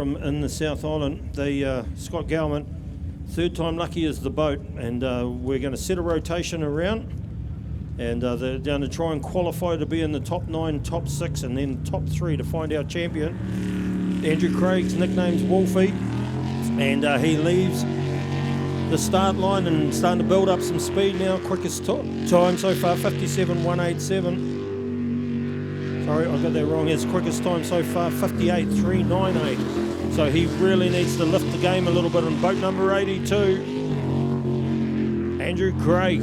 From in the South Island, the Scott Gowman, third time lucky is the boat, and we're going to set a rotation around, and they're going to try and qualify to be in the top 9, top 6, and then top 3 to find our champion. Andrew Craig's nickname's Wolfie, and he leaves the start line and starting to build up some speed now. Quickest time so far, 57.187. Sorry, I got that wrong. His quickest time so far, 58.398. So he really needs to lift the game a little bit on boat number 82. Andrew Craig,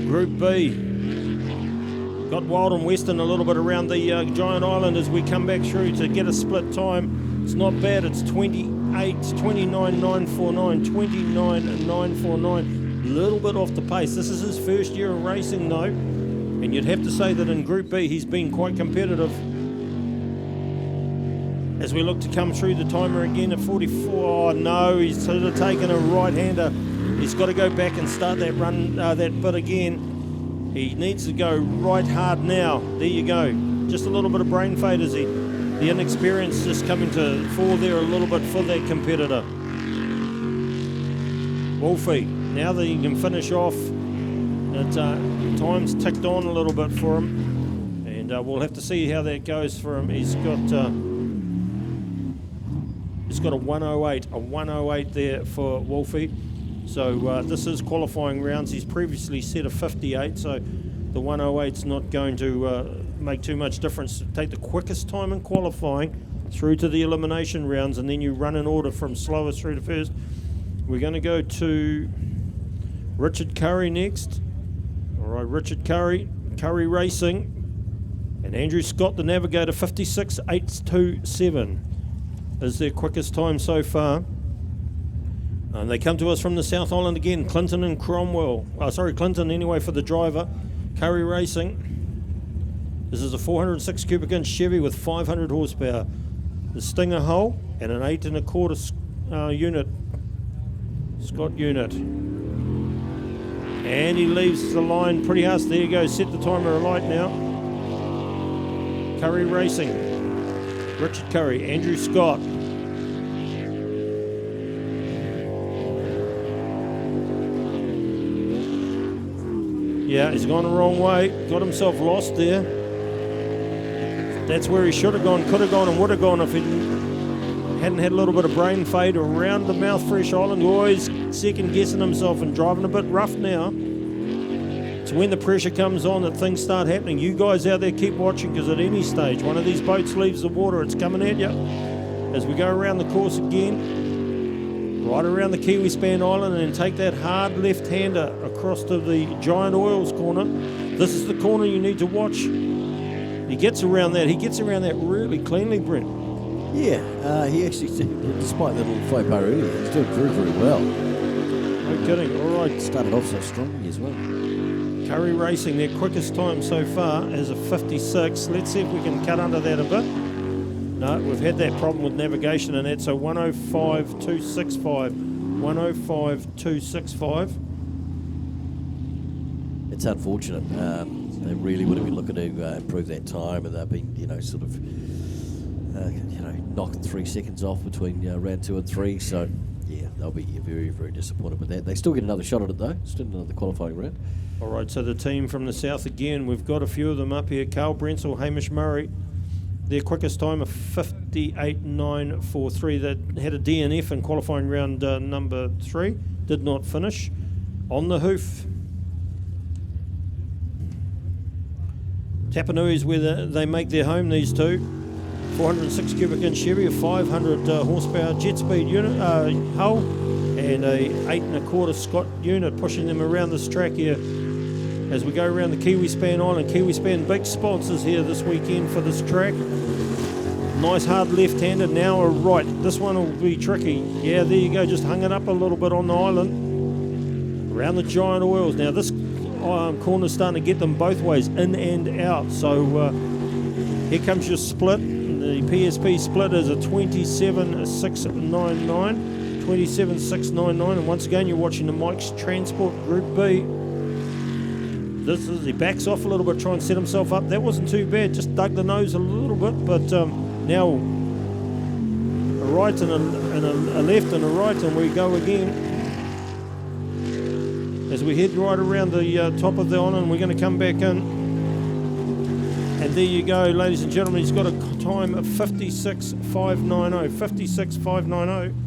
Group B. Got Wild and Western a little bit around the Giant Island as we come back through to get a split time. It's not bad. It's 29.949, 29.949. A little bit off the pace. This is his first year of racing though. And you'd have to say that in Group B he's been quite competitive. As we look to come through the timer again at 44. Oh no, he's sort of taken a right-hander. He's got to go back and start that run, that bit again. He needs to go right hard now. There you go. Just a little bit of brain fade is he. The inexperience just coming to fore there a little bit for that competitor. Wolfie, now that he can finish off, time's ticked on a little bit for him, and we'll have to see how that goes for him. He's got a 108 there for Wolfie. So this is qualifying rounds. He's previously set a 58, so the 108's not going to make too much difference. Take the quickest time in qualifying through to the elimination rounds, and then you run in order from slowest through to first. We're going to go to Richard Curry next. All right, Richard Curry Racing, and Andrew Scott, the Navigator, 56.827 is their quickest time so far. And they come to us from the South Island again, Clinton and Cromwell. Clinton anyway for the driver. Curry Racing. This is a 406 cubic inch Chevy with 500 horsepower. The Stinger hull and an 8 1/4 unit, Scott unit. And he leaves the line pretty harsh. There you go, set the timer alight now. Curry Racing, Richard Curry, Andrew Scott. Yeah, he's gone the wrong way, got himself lost there. That's where he should have gone, could have gone and would have gone if he hadn't had a little bit of brain fade around the Mouth Fresh Island. Always second guessing himself and driving a bit rough now. It's when the pressure comes on that things start happening. You guys out there keep watching, because at any stage one of these boats leaves the water, it's coming at you. As we go around the course again, right around the Kiwi Span Island, and then take that hard left-hander across to the Giant Oils corner. This is the corner you need to watch. He gets around that really cleanly, Brent. Yeah, he actually, despite that little faux pas earlier, he's doing very, very well. No kidding, all right. Started off so strongly as well. Curry Racing, their quickest time so far is a 56. Let's see if we can cut under that a bit. No, we've had that problem with navigation and that, so 105.265. 105.265. It's unfortunate. They really would have been looking to improve that time, and they've been, knocking 3 seconds off between round 2 and 3. So, yeah, they'll be very, very disappointed with that. They still get another shot at it though. Still another qualifying round. All right, so the team from the south again. We've got a few of them up here. Carl Brensel, Hamish Murray. Their quickest time of 58.943. That had a DNF in qualifying round number 3. Did not finish. On the hoof. Tapanui is where they make their home, these two. 406 cubic inch Chevy, a 500 horsepower jet speed unit hull, and a 8 1/4 Scott unit pushing them around this track here. As we go around the Kiwi Span Island, Kiwi Span big sponsors here this weekend for this track. Nice hard left-hander, now a right. This one will be tricky. Yeah, there you go, just hung it up a little bit on the island. Around the Giant Oils. Now this corner's starting to get them both ways, in and out. So here comes your split. The PSP split is a 27.699. 27.699. And once again, you're watching the Mike's Transport Group B. He backs off a little bit, try and set himself up. That wasn't too bad, just dug the nose a little bit, but now right and a left and a right, and we go again. As we head right around the top of the island, we're going to come back in. And there you go, ladies and gentlemen. He's got a time of 56.590. 56.590.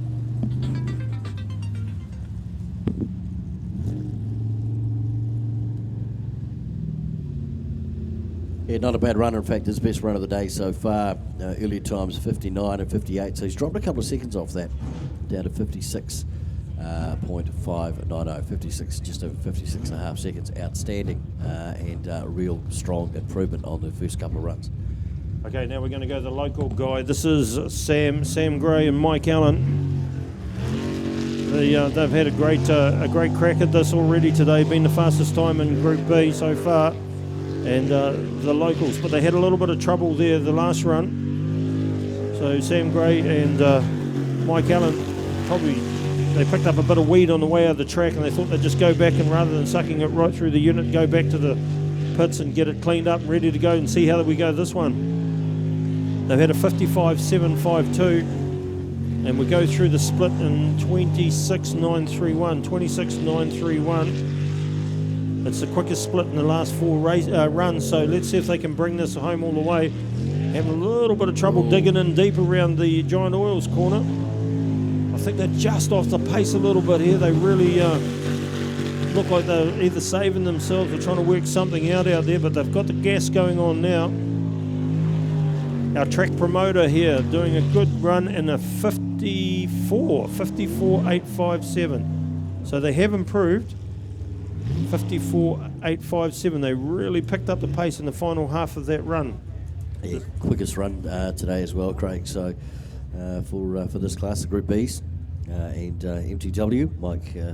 Yeah, not a bad run. In fact, his best run of the day so far. Earlier times 59 and 58, so he's dropped a couple of seconds off that, down to 56.590. 56, just over 56 and a half seconds. Outstanding and real strong improvement on the first couple of runs. Okay, now we're going to go to the local guy. This is Sam Gray and Mike Allen. They've had a great crack at this already today. Been the fastest time in Group B so far. And the locals, but they had a little bit of trouble there the last run. So Sam Gray and Mike Allen, they picked up a bit of weed on the way out of the track, and they thought they'd just go back, and rather than sucking it right through the unit, go back to the pits and get it cleaned up, ready to go, and see how we go this one. They've had a 55.752, and we go through the split in 26.931. 26.931. It's the quickest split in the last four runs, so let's see if they can bring this home all the way. Having a little bit of trouble digging in deep around the Giant Oils corner. I think they're just off the pace a little bit here. They really look like they're either saving themselves or trying to work something out there, but they've got the gas going on now. Our track promoter here doing a good run in a 54.857. So they have improved. 54.857. They really picked up the pace in the final half of that run. Yeah, quickest run today as well, Craig. So for this class, the Group Bs and MTW,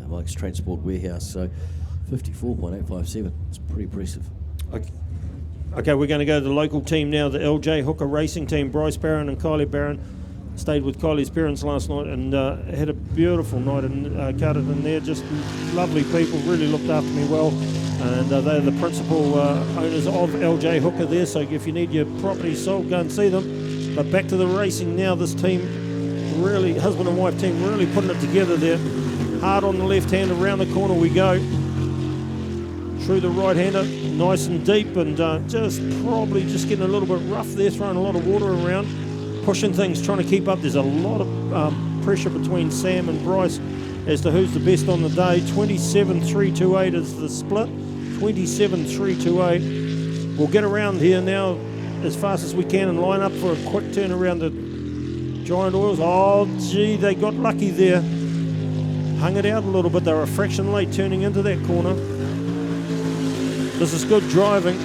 Mike's Transport Warehouse. So 54.857. It's pretty impressive. Okay, we're going to go to the local team now, the LJ Hooker Racing Team. Bryce Barron and Kylie Barron stayed with Kylie's parents last night and had a beautiful night in Ctas there. Just lovely people, really looked after me well. And they're the principal owners of LJ Hooker there, so if you need your property sold, go and see them. But back to the racing now. This team, really, husband and wife team, really putting it together there. Hard on the left hand, around the corner we go. Through the right-hander, nice and deep, and just getting a little bit rough there, throwing a lot of water around. Pushing things, trying to keep up. There's a lot of pressure between Sam and Bryce as to who's the best on the day. 27.328 is the split. 27.328. We'll get around here now as fast as we can and line up for a quick turn around the Giant Oils. Oh, gee, they got lucky there. Hung it out a little bit. They were a fraction late turning into that corner. This is good driving.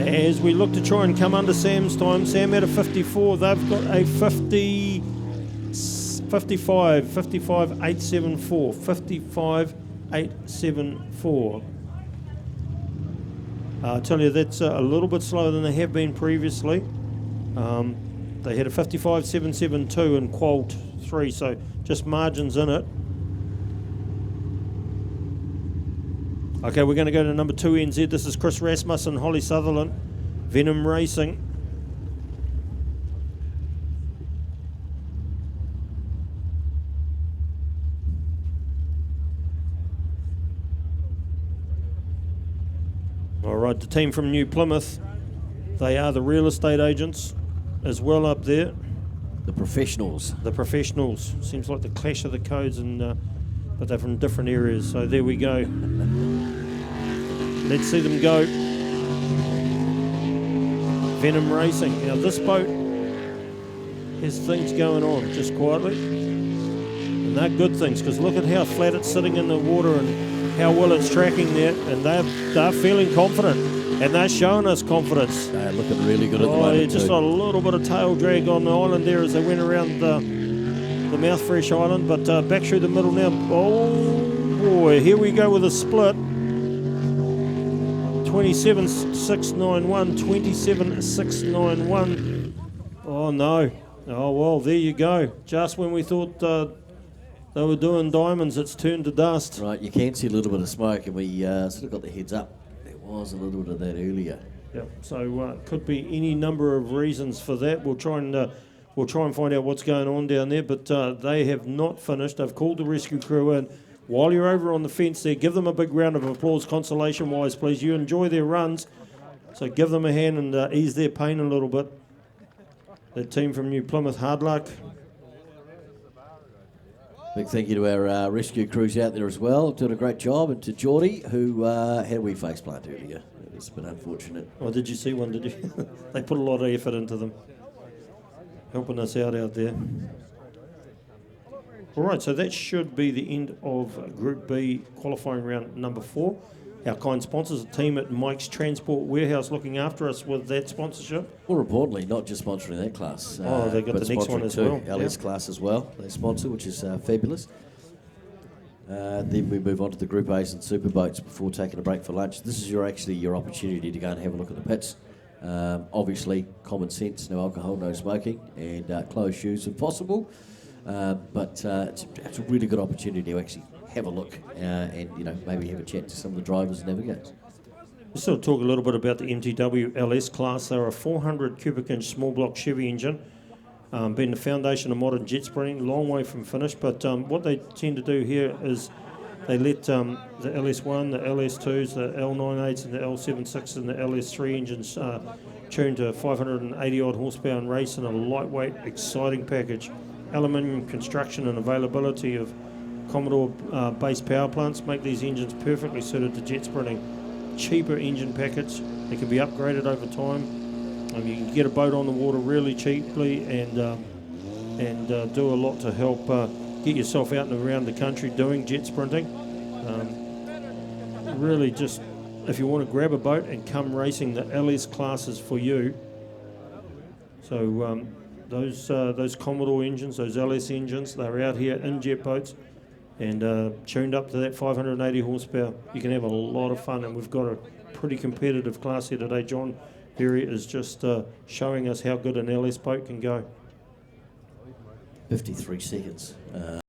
As we look to try and come under Sam's time, Sam had a 54. They've got a 55.874. 55.874. I tell you, that's a little bit slower than they have been previously. They had a 55.772 in Qual 3, so just margins in it. Okay, we're going to go to number 2 NZ. This is Chris Rasmussen, Holly Sutherland, Venom Racing. All right, the team from New Plymouth. They are the real estate agents as well up there. The professionals. The professionals. Seems like the clash of the codes, but they're from different areas. So there we go. Let's see them go. Venom Racing. Now this boat has things going on just quietly. And they're good things, because look at how flat it's sitting in the water and how well it's tracking there. And they're feeling confident. And they're showing us confidence. They're looking really good at the moment. Yeah, just a little bit of tail drag on the island there as they went around the Mouthfresh Island. But back through the middle now. Oh boy, here we go with a split. 27.691, 27.691. Oh no. Oh well, there you go. Just when we thought they were doing diamonds, it's turned to dust. Right, you can see a little bit of smoke, and we sort of got the heads up. There was a little bit of that earlier. Yeah, so could be any number of reasons for that. We'll try and find out what's going on down there. But they have not finished. They've called the rescue crew in. While you're over on the fence there, give them a big round of applause, consolation-wise, please. You enjoy their runs, so give them a hand and ease their pain a little bit. The team from New Plymouth, hard luck. Big thank you to our rescue crews out there as well, doing a great job, and to Geordie, who had a wee face plant earlier. It's been unfortunate. Oh, did you see one, did you? They put a lot of effort into them, helping us out there. All right, so that should be the end of Group B qualifying round number 4. Our kind sponsors, a team at Mike's Transport Warehouse looking after us with that sponsorship. More importantly, not just sponsoring that class. They've got but the next one sponsoring as too. well. LS class as well, they sponsor, which is fabulous. Then we move on to the Group A's and Super Boats before taking a break for lunch. This is your opportunity to go and have a look at the pits. Obviously, common sense, no alcohol, no smoking, and closed shoes if possible. But it's a really good opportunity to actually have a look and maybe have a chat to some of the drivers and navigators. Let's sort of talk a little bit about the MTW LS class. They're a 400 cubic inch small block Chevy engine, being the foundation of modern jet sprinting, long way from finish. But what they tend to do here is they let the LS1, the LS2s, the L98s and the L76s and the LS3 engines tune to 580 odd horsepower and race in a lightweight, exciting package. Aluminium construction and availability of Commodore based power plants make these engines perfectly suited to jet sprinting. Cheaper engine package, they can be upgraded over time. You can get a boat on the water really cheaply and do a lot to help get yourself out and around the country doing jet sprinting. Really, just if you want to grab a boat and come racing, the LS class is for you. So those Commodore engines, those LS engines, they're out here in jet boats and tuned up to that 580 horsepower. You can have a lot of fun, and we've got a pretty competitive class here today. John Berry is just showing us how good an LS boat can go. 53 seconds.